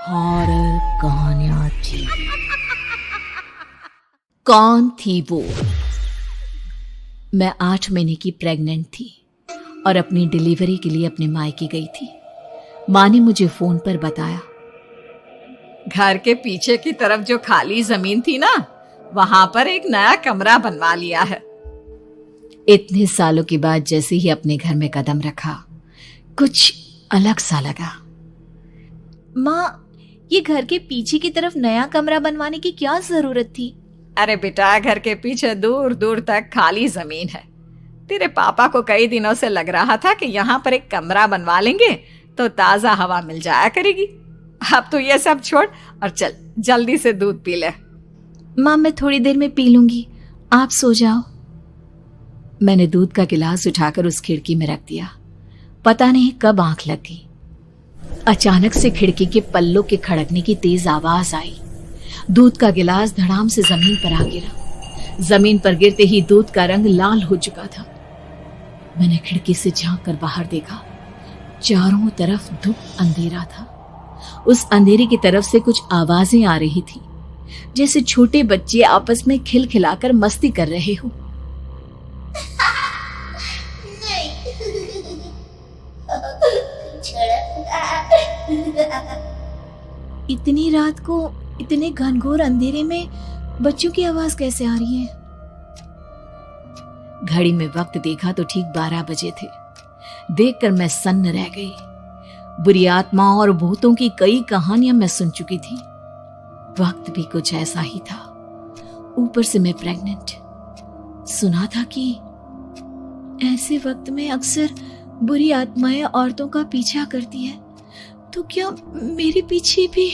Horror कहानियां थी। कौन थी वो? मैं 8 महीने की प्रेग्नेंट थी और अपनी डिलीवरी के लिए अपने मायके गई थी। माँ ने मुझे फोन पर बताया, घर के पीछे की तरफ जो खाली जमीन थी ना, वहां पर एक नया कमरा बनवा लिया है। इतने सालों के बाद जैसे ही अपने घर में कदम रखा, कुछ अलग सा लगा। माँ, ये घर के पीछे की तरफ नया कमरा बनवाने की क्या जरूरत थी? अरे बेटा, घर के पीछे दूर दूर तक खाली जमीन है। तेरे पापा को कई दिनों से लग रहा था कि यहाँ पर एक कमरा बनवा लेंगे तो ताजा हवा मिल जाया करेगी। अब तो ये सब छोड़ और चल जल्दी से दूध पी ले। माँ, मैं थोड़ी देर में पी लूंगी, आप सो जाओ। मैंने दूध का गिलास उठाकर उस खिड़की में रख दिया। पता नहीं कब आंख लग गई। अचानक से खिड़की के पल्लों के खड़कने की तेज आवाज आई। दूध का गिलास धड़ाम से जमीन पर आ गिरा। जमीन पर गिरते ही दूध का रंग लाल हो चुका था। मैंने खिड़की से झांक कर बाहर देखा। चारों तरफ धूप अंधेरा था। उस अंधेरे की तरफ से कुछ आवाजें आ रही थी, जैसे छोटे बच्चे आपस में खिलखिलाकर मस्ती कर रहे हो। इतनी रात को इतने घनघोर अंधेरे में बच्चों की आवाज कैसे आ रही है? घड़ी में वक्त देखा तो ठीक 12 बजे थे। देखकर मैं सन्न रह गई। बुरी आत्माओं और भूतों की कई कहानियां मैं सुन चुकी थी। वक्त भी कुछ ऐसा ही था। ऊपर से मैं प्रेग्नेंट। सुना था कि ऐसे वक्त में अक्सर बुरी आत्माएं औरतों का पीछा करती है, तो क्या मेरे पीछे भी?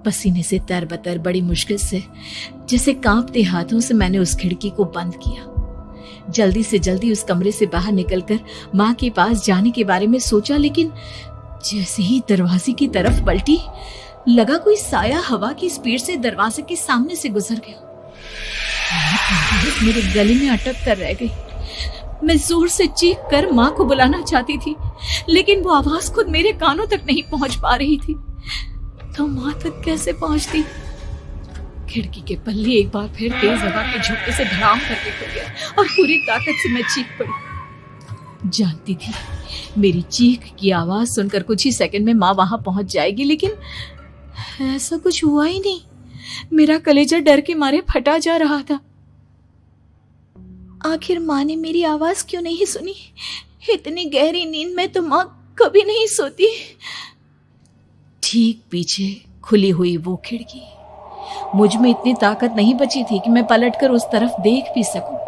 पसीने से तरबतर बड़ी मुश्किल से, जैसे कांपते हाथों से मैंने उस खिड़की को बंद किया। जल्दी से जल्दी उस कमरे से बाहर निकलकर माँ के पास जाने के बारे में सोचा, लेकिन जैसे ही दरवाजे की तरफ पलटी, लगा कोई साया हवा की स्पीड से दरवाजे के सामने से गुजर गया। मेरे गले में अटक कर रह गई। मैं जोर से चीख कर माँ को बुलाना चाहती थी, लेकिन वो आवाज खुद मेरे कानों तक नहीं पहुंच पा रही थी। तो माँ तक कैसे पहुंचती? खिड़की के पल्ले एक बार फिर तेज हवा के झोंके से धड़ाम करके खुल गया और पूरी ताकत से मैं चीख पड़ी। जानती थी मेरी चीख की आवाज सुनकर कुछ ही सेकंड में माँ वहां पहुंच जाएगी, लेकिन ऐसा कुछ हुआ ही नहीं। मेरा कलेजा डर के मारे फटा जा रहा था। आखिर माँ ने मेरी आवाज क्यों नहीं सुनी? इतनी गहरी नींद में तो माँ कभी नहीं सोती। ठीक पीछे खुली हुई वो खिड़की। मुझ में इतनी ताकत नहीं बची थी कि मैं पलटकर उस तरफ देख भी सकूं।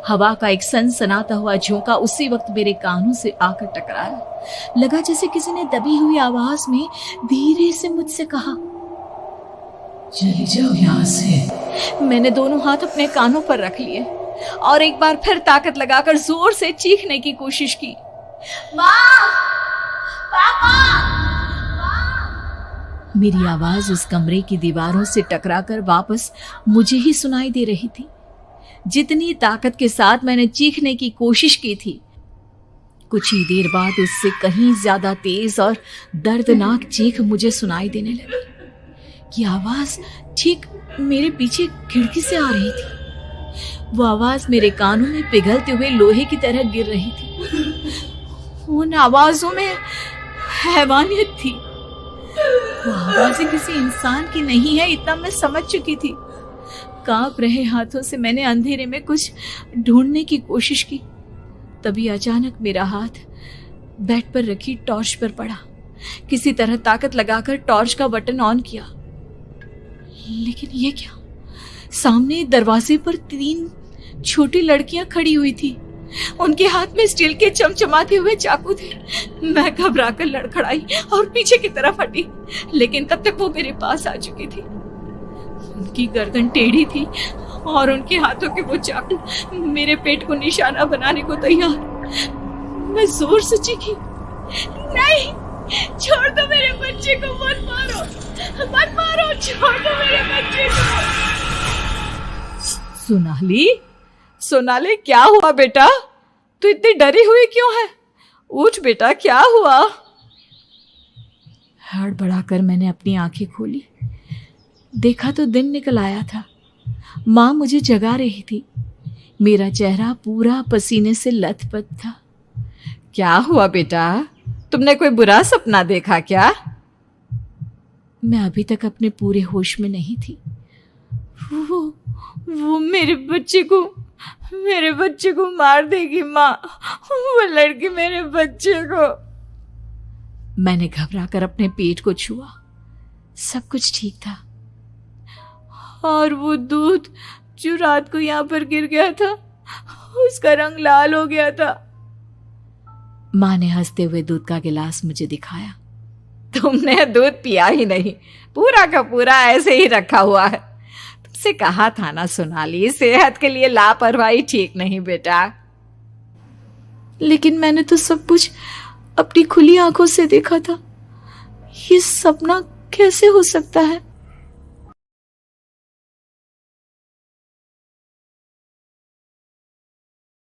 हवा का एक सनसनाता हुआ झोंका उसी वक्त मेरे कानों से आकर टकराया। लगा जैसे किसी ने दबी हुई आवाज में धीरे से मुझसे कहा, चली जाओ यहाँ से। मैंने दोनों हाथ अपने कानों पर रख लिए और एक बार फिर ताकत लगाकर जोर से चीखने की कोशिश की। माँ! पापा! मेरी आवाज उस कमरे की दीवारों से टकराकर वापस मुझे ही सुनाई दे रही थी। जितनी ताकत के साथ मैंने चीखने की कोशिश की थी, कुछ ही देर बाद उससे कहीं ज्यादा तेज और दर्दनाक चीख मुझे सुनाई देने लगी। कि आवाज ठीक मेरे पीछे खिड़की से आ रही थी। वो आवाज मेरे कानों में पिघलते हुए लोहे की तरह गिर रही थी। उन आवाजों में हैवानियत थी। वो आवाजें किसी इंसान की नहीं है, इतना मैं समझ चुकी थी। कांप रहे हाथों से मैंने अंधेरे में कुछ ढूंढने की कोशिश की। तभी अचानक मेरा हाथ बेड पर रखी टॉर्च पर पड़ा। किसी तरह ताकत लगाकर टॉर्च का बटन ऑन किया, लेकिन ये क्या? सामने दरवाजे पर 3 छोटी लड़कियां खड़ी हुई थी। उनके हाथ में स्टील के चमचमाते हुए चाकू थे। मैं घबराकर लड़खड़ाई और पीछे की तरफ हटी, लेकिन तब तक वो मेरे पास आ चुकी थी। उनकी गर्दन टेढ़ी थी और उनके हाथों के वो चाकू मेरे पेट को निशाना बनाने को तैयार। मैं जोर से चीखी, नहीं, छोड़ दो मेरे बच्चे को, मत मारो, मत मारो, छोड़ दो मेरे बच्चे को। सोनाली, क्या हुआ बेटा? तू इतनी डरी हुई क्यों है? उठ बेटा, क्या हुआ? हड़बड़ाकर मैंने अपनी आंखें खोली। देखा तो दिन निकल आया था। माँ मुझे जगा रही थी। मेरा चेहरा पूरा पसीने से लथपथ था। क्या हुआ बेटा, तुमने कोई बुरा सपना देखा क्या? मैं अभी तक अपने पूरे होश में नहीं थी। वो मेरे बच्चे को मार देगी माँ। वो लड़की मेरे बच्चे को। मैंने घबराकर अपने पेट को छुआ। सब कुछ ठीक था। और वो दूध जो रात को यहाँ पर गिर गया था, उसका रंग लाल हो गया था। माँ ने हंसते हुए दूध का गिलास मुझे दिखाया। तुमने दूध पिया ही नहीं, पूरा का पूरा ऐसे ही रखा हुआ है। तुमसे कहा था ना सोनाली, सेहत के लिए लापरवाही ठीक नहीं बेटा। लेकिन मैंने तो सब कुछ अपनी खुली आंखों से देखा था। ये सपना कैसे हो सकता है?